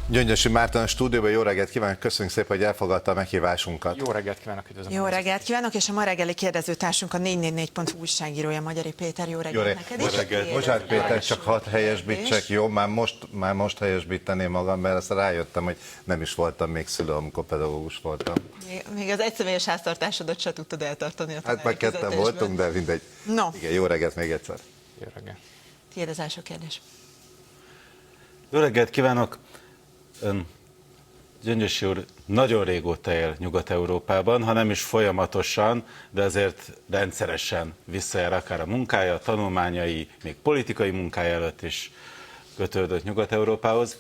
Gyöngyösi Márton a stúdióban, jó reggelt kívánok, köszönjük szépen, hogy elfogadta a meghívásunkat. Jó reggelt kívánok, üdvözlöm. Jó reggelt kívánok, és a ma reggeli kérdezőtársunk a 444.hu újságírója, Magyari Péter. Jó reggelt neked is. Bocsánat Péter, csak hadd helyesbítsek, jó? Már most helyesbíteném magam, mert azt rájöttem, hogy nem is voltam még szülő, amikor pedagógus voltam. Még az egyszemélyes háztartásodat se tudtad eltartani a Hát már ketten voltunk, de mindegy. No. Igen, jó reggelt még egyszer. Jó reggelt. Tiéd az első kérdés. Jó reggelt kívánok! Gyöngyösi úr nagyon régóta él Nyugat-Európában, ha nem is folyamatosan, de azért rendszeresen visszajár akár a munkája, a tanulmányai, még politikai munkája előtt is kötődött Nyugat-Európához.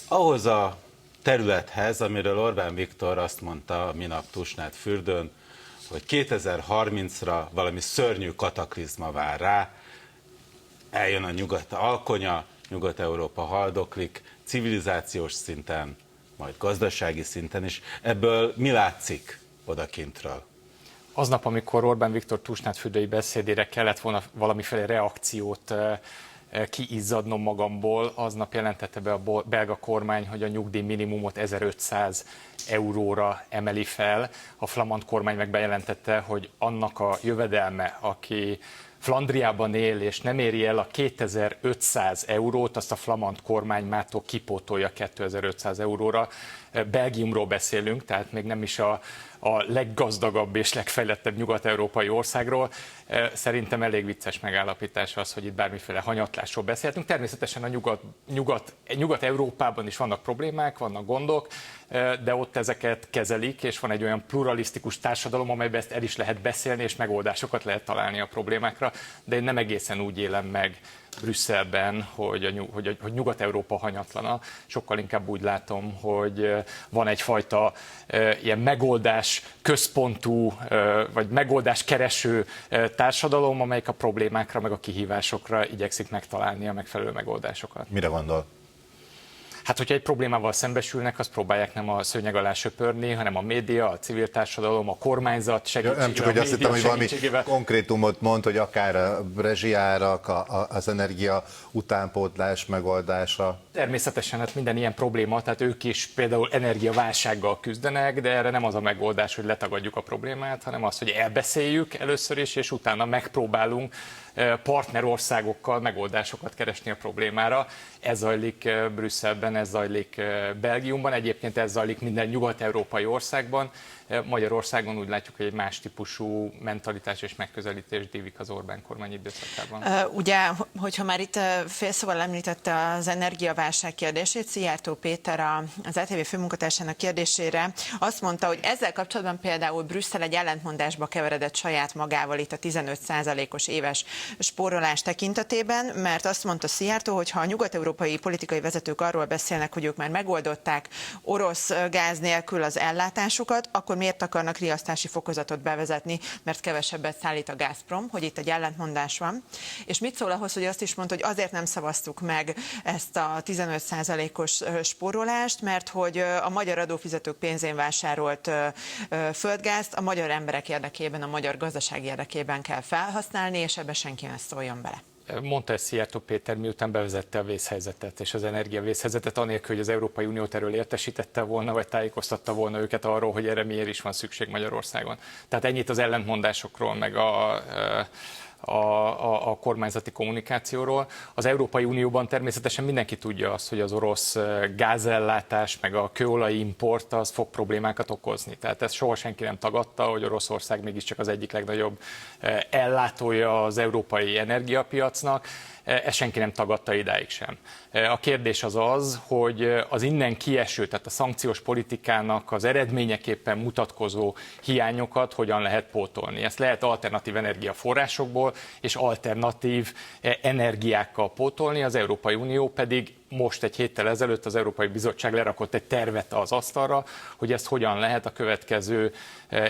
Ahhoz a területhez, amiről Orbán Viktor azt mondta minap Tusnádfürdőn, hogy 2030-ra valami szörnyű kataklizma vár rá, eljön a nyugat alkonya, Nyugat-Európa haldoklik, civilizációs szinten, majd gazdasági szinten is. Ebből mi látszik odakintről? Aznap, amikor Orbán Viktor Tusnádfürdői beszédére kellett volna valamiféle reakciót kiizzadnom magamból, aznap jelentette be a belga kormány, hogy a nyugdíj minimumot 1500 euróra emeli fel. A flamand kormány meg bejelentette, hogy annak a jövedelme, aki Flandriában él és nem éri el a 2500 eurót, azt a flamand kormány mától kipótolja 2500 euróra. Belgiumról beszélünk, tehát még nem is a leggazdagabb és legfejlettebb nyugat-európai országról. Szerintem elég vicces megállapítás az, hogy itt bármiféle hanyatlásról beszéltünk. Természetesen a Nyugat-Európában is vannak problémák, vannak gondok, de ott ezeket kezelik, és van egy olyan pluralisztikus társadalom, amelyben ezt el is lehet beszélni, és megoldásokat lehet találni a problémákra, de én nem egészen úgy élem meg Brüsszelben, hogy Nyugat-Európa hanyatlana. Sokkal inkább úgy látom, hogy van egyfajta ilyen megoldás központú, vagy megoldás kereső társadalom, amelyik a problémákra, meg a kihívásokra igyekszik megtalálni a megfelelő megoldásokat. Mire gondol? Hát, hogyha egy problémával szembesülnek, azt próbálják nem a szőnyeg alá söpörni, hanem a média, a civil társadalom, a kormányzat segítségével. Nem csak, hogy azt hittem, hogy valami konkrétumot mond, hogy akár a rezsiárak, az energia utánpótlás megoldása. Természetesen hát minden ilyen probléma, tehát ők is például energiaválsággal küzdenek, de erre nem az a megoldás, hogy letagadjuk a problémát, hanem az, hogy elbeszéljük először is, és utána megpróbálunk partnerországokkal megoldásokat keresni a problémára. Ez zajlik Brüsszelben, ez zajlik Belgiumban, egyébként ez zajlik minden nyugat-európai országban. Magyarországon úgy látjuk, hogy egy más típusú mentalitás és megközelítés dívik az Orbán kormány időszakában. Ugye, hogyha már itt félszóval említette az energiaválság kérdését, Szijjártó Péter az ATV főmunkatársának kérdésére azt mondta, hogy ezzel kapcsolatban például Brüsszel egy ellentmondásba keveredett saját magával itt a 15%-os éves spórolás tekintetében, mert azt mondta Szijjártó, hogy ha a nyugat-európai politikai vezetők arról beszélnek, hogy ők már megoldották orosz gáz nélkül az ellátásukat, akkor miért akarnak riasztási fokozatot bevezetni, mert kevesebbet szállít a Gazprom, hogy itt egy ellentmondás van. És mit szól ahhoz, hogy azt is mondta, hogy azért nem szavaztuk meg ezt a 15%-os spórolást, mert hogy a magyar adófizetők pénzén vásárolt földgázt a magyar emberek érdekében, a magyar gazdaság érdekében kell felhasználni, és ebbe senki ne szóljon bele. Mondta ezt Szijjártó Péter, miután bevezette a vészhelyzetet és az energiavészhelyzetet, anélkül, hogy az Európai Uniót erről értesítette volna, vagy tájékoztatta volna őket arról, hogy erre miért is van szükség Magyarországon. Tehát ennyit az ellentmondásokról, meg a kormányzati kommunikációról. Az Európai Unióban természetesen mindenki tudja azt, hogy az orosz gázellátás, meg a kőolaj import az fog problémákat okozni. Tehát ezt soha senki nem tagadta, hogy Oroszország mégiscsak az egyik legnagyobb ellátója az európai energiapiacnak. Ezt senki nem tagadta idáig sem. A kérdés az, hogy az innen kieső, tehát a szankciós politikának az eredményeképpen mutatkozó hiányokat hogyan lehet pótolni. Ezt lehet alternatív energiaforrásokból és alternatív energiákkal pótolni, az Európai Unió pedig most egy héttel ezelőtt az Európai Bizottság lerakott egy tervet az asztalra, hogy ezt hogyan lehet a következő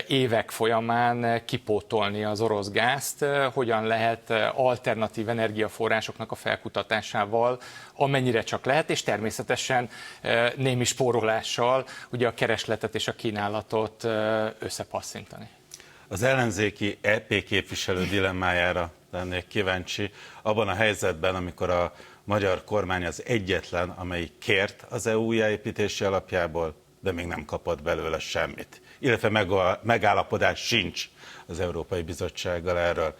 évek folyamán kipótolni az orosz gázt, hogyan lehet alternatív energiaforrásoknak a felkutatásával, amennyire csak lehet, és természetesen némi spórolással ugye a keresletet és a kínálatot összepasszintani. Az ellenzéki EP képviselő dilemmájára lennék kíváncsi. Abban a helyzetben, amikor a magyar kormány az egyetlen, amelyik kért az EU újjáépítési alapjából, de még nem kapott belőle semmit. Illetve megállapodás sincs az Európai Bizottsággal erről.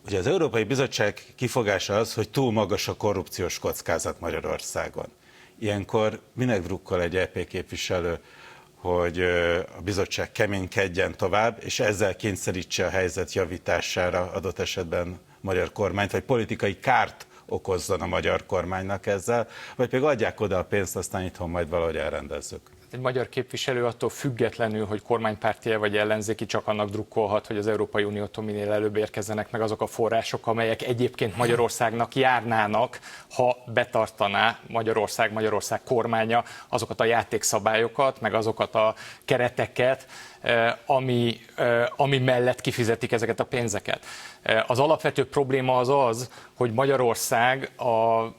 Ugye az Európai Bizottság kifogása az, hogy túl magas a korrupciós kockázat Magyarországon. Ilyenkor minek drukkol egy EP képviselő, hogy a bizottság keménykedjen tovább, és ezzel kényszerítse a helyzet javítására adott esetben magyar kormányt, vagy politikai kárt okozzon a magyar kormánynak ezzel, vagy pedig adják oda a pénzt, aztán itthon majd valahogy elrendezzük. Egy magyar képviselő attól függetlenül, hogy kormánypárti vagy ellenzéki, csak annak drukkolhat, hogy az Európai Uniótól minél előbb érkezzenek meg azok a források, amelyek egyébként Magyarországnak járnának, ha betartaná Magyarország kormánya azokat a játékszabályokat, meg azokat a kereteket, ami mellett kifizetik ezeket a pénzeket. Az alapvető probléma az, hogy Magyarország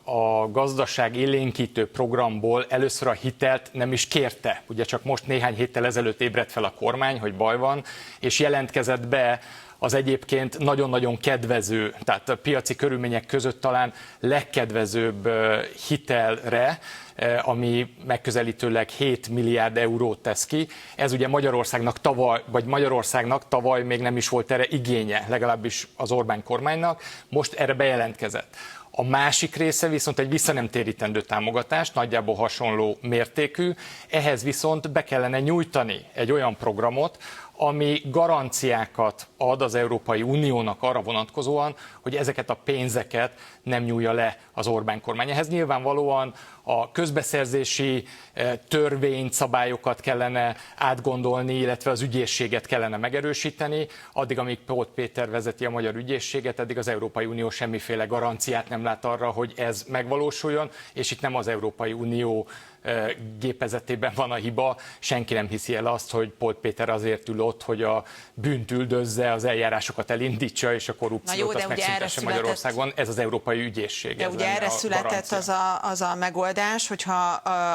a gazdaság élénkítő programból először a hitelt nem is kérte. Ugye csak most néhány héttel ezelőtt ébredt fel a kormány, hogy baj van, és jelentkezett be az egyébként nagyon-nagyon kedvező, tehát a piaci körülmények között talán legkedvezőbb hitelre, ami megközelítőleg 7 milliárd eurót tesz ki. Ez ugye Magyarországnak tavaly még nem is volt erre igénye, legalábbis az Orbán kormánynak, most erre bejelentkezett. A másik része viszont egy visszanemtérítendő támogatás, nagyjából hasonló mértékű, ehhez viszont be kellene nyújtani egy olyan programot, ami garanciákat ad az Európai Uniónak arra vonatkozóan, hogy ezeket a pénzeket nem nyúlja le az Orbán kormány. Ehhez nyilvánvalóan a közbeszerzési törvényt, szabályokat kellene átgondolni, illetve az ügyészséget kellene megerősíteni. Addig, amíg Polt Péter vezeti a magyar ügyészséget, addig az Európai Unió semmiféle garanciát nem lát arra, hogy ez megvalósuljon, és itt nem az Európai Unió gépezetében van a hiba, senki nem hiszi el azt, hogy Polt Péter azért ül ott, hogy a bűnt üldözze, az eljárásokat elindítsa, és a korrupciót azt megszüntesse Magyarországon. Ez az Európai Ügyészség. De ugye erre született az a megoldás, hogyha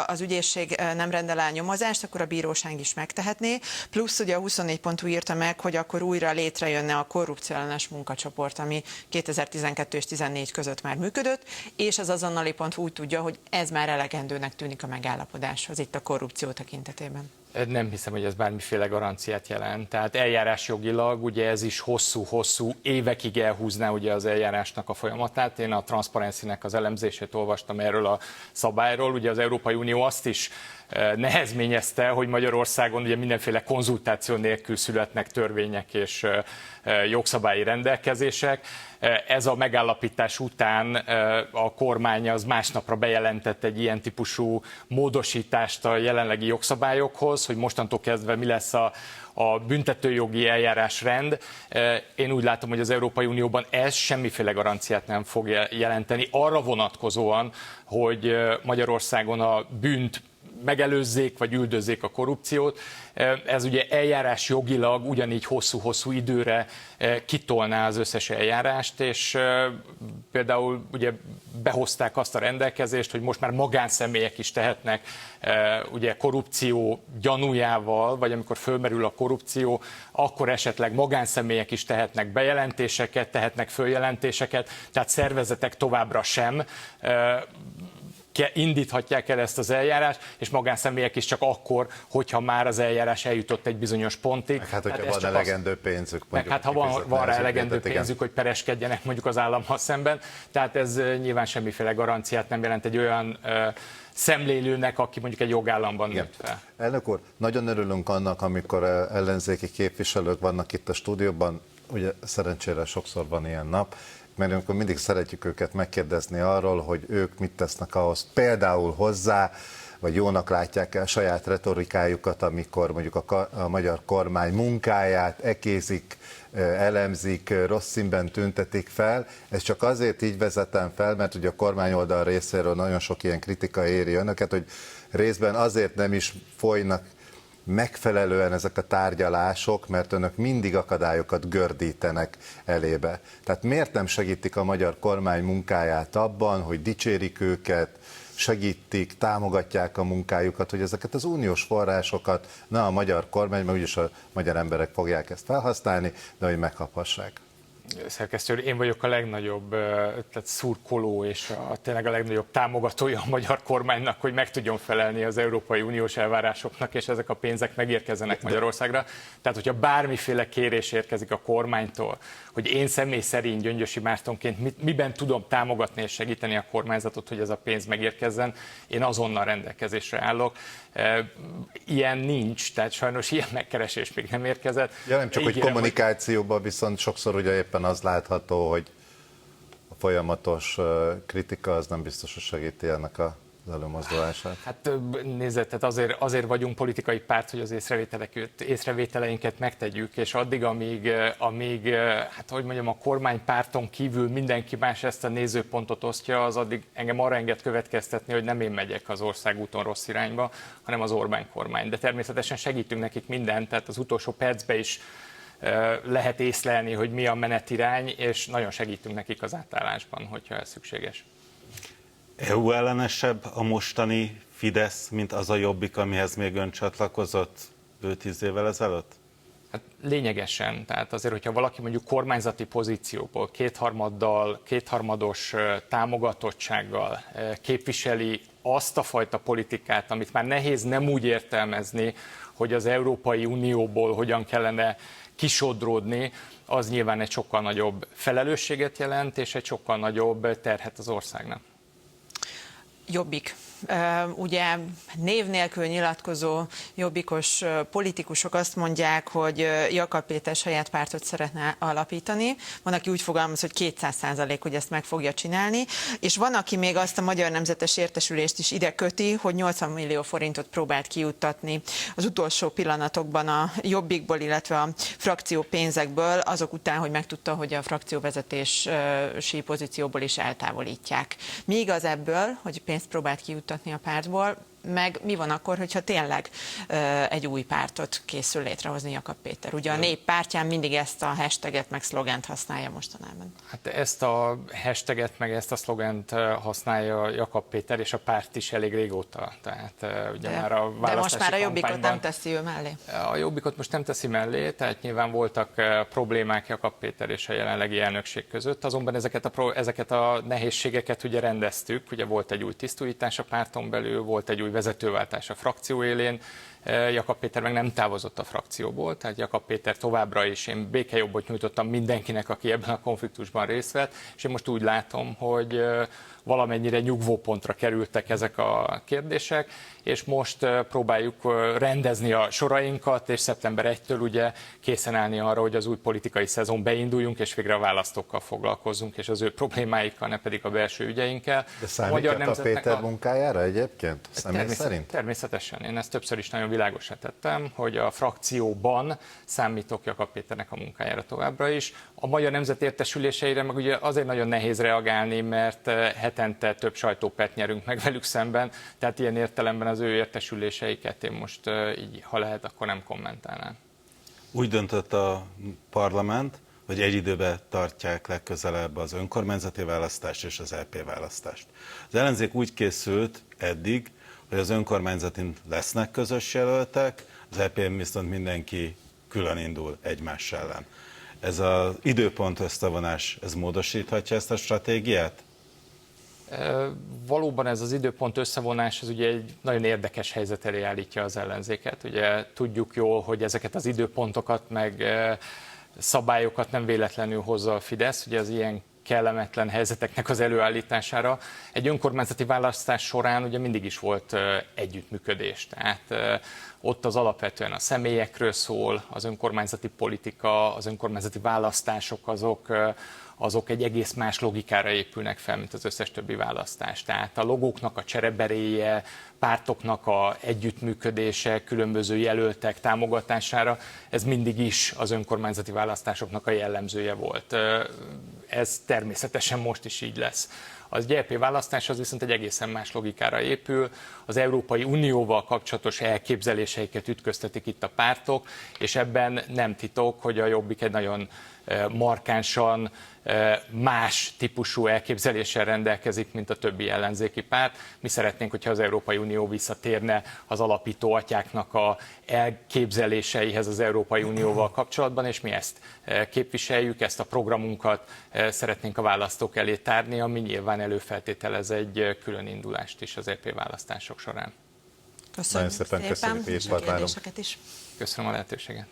az ügyészség nem rendel el nyomozást, akkor a bíróság is megtehetné. Plusz ugye a 24.hu írta meg, hogy akkor újra létrejönne a korrupcióellenes munkacsoport, ami 2012 és 2014 között már működött, és az azonnali.hu úgy tudja, hogy ez már elegendőnek tűnik a megállapodáshoz itt a korrupció tekintetében. Nem hiszem, hogy ez bármiféle garanciát jelent. Tehát eljárásjogilag ugye ez is hosszú évekig elhúzná ugye az eljárásnak a folyamatát. Én a Transparency-nek az elemzését olvastam erről a szabályról. Ugye az Európai Unió azt is nehezményezte, hogy Magyarországon ugye mindenféle konzultáció nélkül születnek törvények és jogszabályi rendelkezések. Ez a megállapítás után a kormány az másnapra bejelentett egy ilyen típusú módosítást a jelenlegi jogszabályokhoz, hogy mostantól kezdve mi lesz a büntetőjogi eljárásrend. Én úgy látom, hogy az Európai Unióban ez semmiféle garanciát nem fog jelenteni arra vonatkozóan, hogy Magyarországon a bűnt megelőzzék, vagy üldözzék a korrupciót. Ez ugye eljárás jogilag ugyanígy hosszú időre kitolná az összes eljárást, és például ugye behozták azt a rendelkezést, hogy most már magánszemélyek is tehetnek ugye korrupció gyanújával, vagy amikor fölmerül a korrupció, akkor esetleg magánszemélyek is tehetnek bejelentéseket, tehetnek följelentéseket, tehát szervezetek továbbra sem indíthatják el ezt az eljárást, és magánszemélyek is csak akkor, hogyha már az eljárás eljutott egy bizonyos pontig. Hát, hogyha van elegendő pénzük. Hát, ha van rá elegendő pénzük, hogy pereskedjenek mondjuk az állammal szemben. Tehát ez nyilván semmiféle garanciát nem jelent egy olyan szemlélőnek, aki mondjuk egy jogállamban nőtt fel. Elnök úr, nagyon örülünk annak, amikor ellenzéki képviselők vannak itt a stúdióban, ugye szerencsére sokszor van ilyen nap, mert amikor mindig szeretjük őket megkérdezni arról, hogy ők mit tesznek ahhoz például hozzá, vagy jónak látják el saját retorikájukat, amikor mondjuk a magyar kormány munkáját ekézik, elemzik, rossz színben tüntetik fel. Ez csak azért így vezetem fel, mert ugye a kormány oldal részéről nagyon sok ilyen kritika éri önöket, hogy részben azért nem is folynak megfelelően ezek a tárgyalások, mert önök mindig akadályokat gördítenek elébe. Tehát miért nem segítik a magyar kormány munkáját abban, hogy dicsérik őket, segítik, támogatják a munkájukat, hogy ezeket az uniós forrásokat ne a magyar kormány, mert úgyis a magyar emberek fogják ezt felhasználni, de hogy megkaphassák? szerkesztő, én vagyok a legnagyobb tehát szurkoló és tényleg a legnagyobb támogatója a magyar kormánynak, hogy meg tudjon felelni az Európai Uniós elvárásoknak, és ezek a pénzek megérkezzenek Magyarországra. Tehát, hogyha bármiféle kérés érkezik a kormánytól, hogy én személy szerint Gyöngyösi Mártonként miben tudom támogatni és segíteni a kormányzatot, hogy ez a pénz megérkezzen, én azonnal rendelkezésre állok. Ilyen nincs, tehát sajnos ilyen megkeresés még nem érkezett. Ja, nem csak, hogy Ígérem, kommunikációban viszont sokszor ugye éppen az látható, hogy a folyamatos kritika az nem biztos, hogy segíti ennek az előmozdulását. Hát nézd, tehát azért vagyunk politikai párt, hogy az észrevételeinket megtegyük, és addig, amíg hát hogy mondjam, a kormánypárton kívül mindenki más ezt a nézőpontot osztja, az addig engem arra enged következtetni, hogy nem én megyek az országúton rossz irányba, hanem az Orbán kormány. De természetesen segítünk nekik mindent, tehát az utolsó percben is lehet észlelni, hogy mi a menetirány, és nagyon segítünk nekik az átállásban, hogyha ez szükséges. EU ellenesebb a mostani Fidesz, mint az a Jobbik, amihez még ön csatlakozott bő 10 évvel ezelőtt? Hát lényegesen, tehát azért, hogyha valaki mondjuk kormányzati pozícióból kétharmados támogatottsággal képviseli azt a fajta politikát, amit már nehéz nem úgy értelmezni, hogy az Európai Unióból hogyan kellene kisodródni, az nyilván egy sokkal nagyobb felelősséget jelent, és egy sokkal nagyobb terhet az országnak. Jobbik. Ugye név nélkül nyilatkozó jobbikos politikusok azt mondják, hogy Jakab Péter saját pártot szeretne alapítani. Van, aki úgy fogalmaz, hogy 200%, hogy ezt meg fogja csinálni, és van, aki még azt a Magyar Nemzetes Értesülést is ide köti, hogy 80 millió forintot próbált kijuttatni az utolsó pillanatokban a Jobbikból, illetve a frakció pénzekből, azok után, hogy megtudta, hogy a frakcióvezetési pozícióból is eltávolítják. Mi igaz ebből, hogy pénzt próbált kijuttatni a pártból, meg mi van akkor, hogyha tényleg egy új pártot készül létrehozni Jakab Péter? Ugye a Nép pártján mindig ezt a hashtaget meg szlogent használja mostanában. Hát ezt a hashtaget meg ezt a szlogent használja Jakab Péter, és a párt is elég régóta. Tehát ugye már a választási de most már a Jobbikot kampányban nem teszi ő mellé? A Jobbikot most nem teszi mellé, tehát nyilván voltak problémák Jakab Péter és a jelenlegi elnökség között, azonban ezeket a nehézségeket ugye rendeztük, ugye volt egy új tisztújítás a párton belül, volt egy új vezetőváltás a frakció élén, Jakab Péter meg nem távozott a frakcióból, tehát Jakab Péter továbbra is, én békejobbot nyújtottam mindenkinek, aki ebben a konfliktusban részt vett, és én most úgy látom, hogy valamennyire nyugvópontra kerültek ezek a kérdések, és most próbáljuk rendezni a sorainkat, és szeptember 1-től ugye készen állni arra, hogy az új politikai szezon beinduljunk, és végre a választókkal foglalkozzunk, és az ő problémáikkal, ne pedig a belső ügyeinkkel. De számíthat a Péter munkájára egyébként? Személy szerint? Természetesen. Én ezt többször is nagyon világosá tettem, hogy a frakcióban számítok Jakab Péternek a munkájára továbbra is. A Magyar Nemzet értesüléseire meg ugye azért nagyon nehéz reagálni, mert hetente több sajtópert nyerünk meg velük szemben, tehát ilyen értelemben az ő értesüléseiket én most így, ha lehet, akkor nem kommentálnám. Úgy döntött a parlament, hogy egy időben tartják legközelebb az önkormányzati választást és az EP választást. Az ellenzék úgy készült eddig, hogy az önkormányzatin lesznek közös jelöltek, az EP-n viszont mindenki külön indul egymás ellen. Ez az időpont összevonás, ez módosíthatja ezt a stratégiát? Valóban ez az időpont összevonás, ez ugye egy nagyon érdekes helyzet elé állítja az ellenzéket. Ugye tudjuk jól, hogy ezeket az időpontokat meg szabályokat nem véletlenül hozza a Fidesz, ugye az ilyen kellemetlen helyzeteknek az előállítására. Egy önkormányzati választás során ugye mindig is volt együttműködés, tehát ott az alapvetően a személyekről szól, az önkormányzati politika, az önkormányzati választások azok egy egész más logikára épülnek fel, mint az összes többi választás. Tehát a logóknak a csereberéje, pártoknak a együttműködése, különböző jelöltek támogatására, ez mindig is az önkormányzati választásoknak a jellemzője volt. Ez természetesen most is így lesz. Az EP választás az viszont egy egészen más logikára épül, az Európai Unióval kapcsolatos elképzeléseiket ütköztetik itt a pártok, és ebben nem titok, hogy a Jobbik egy nagyon markánsan más típusú elképzeléssel rendelkezik, mint a többi ellenzéki párt. Mi szeretnénk, hogyha az Európai Unió visszatérne az alapító atyáknak a elképzeléseihez az Európai Unióval kapcsolatban, és mi ezt képviseljük, ezt a programunkat szeretnénk a választók elé tárni, ami nyilván előfeltételez egy külön indulást is az EP választások során. Köszönjük szépen, köszönjük, és a várom. kérdéseket is. Köszönöm a lehetőséget.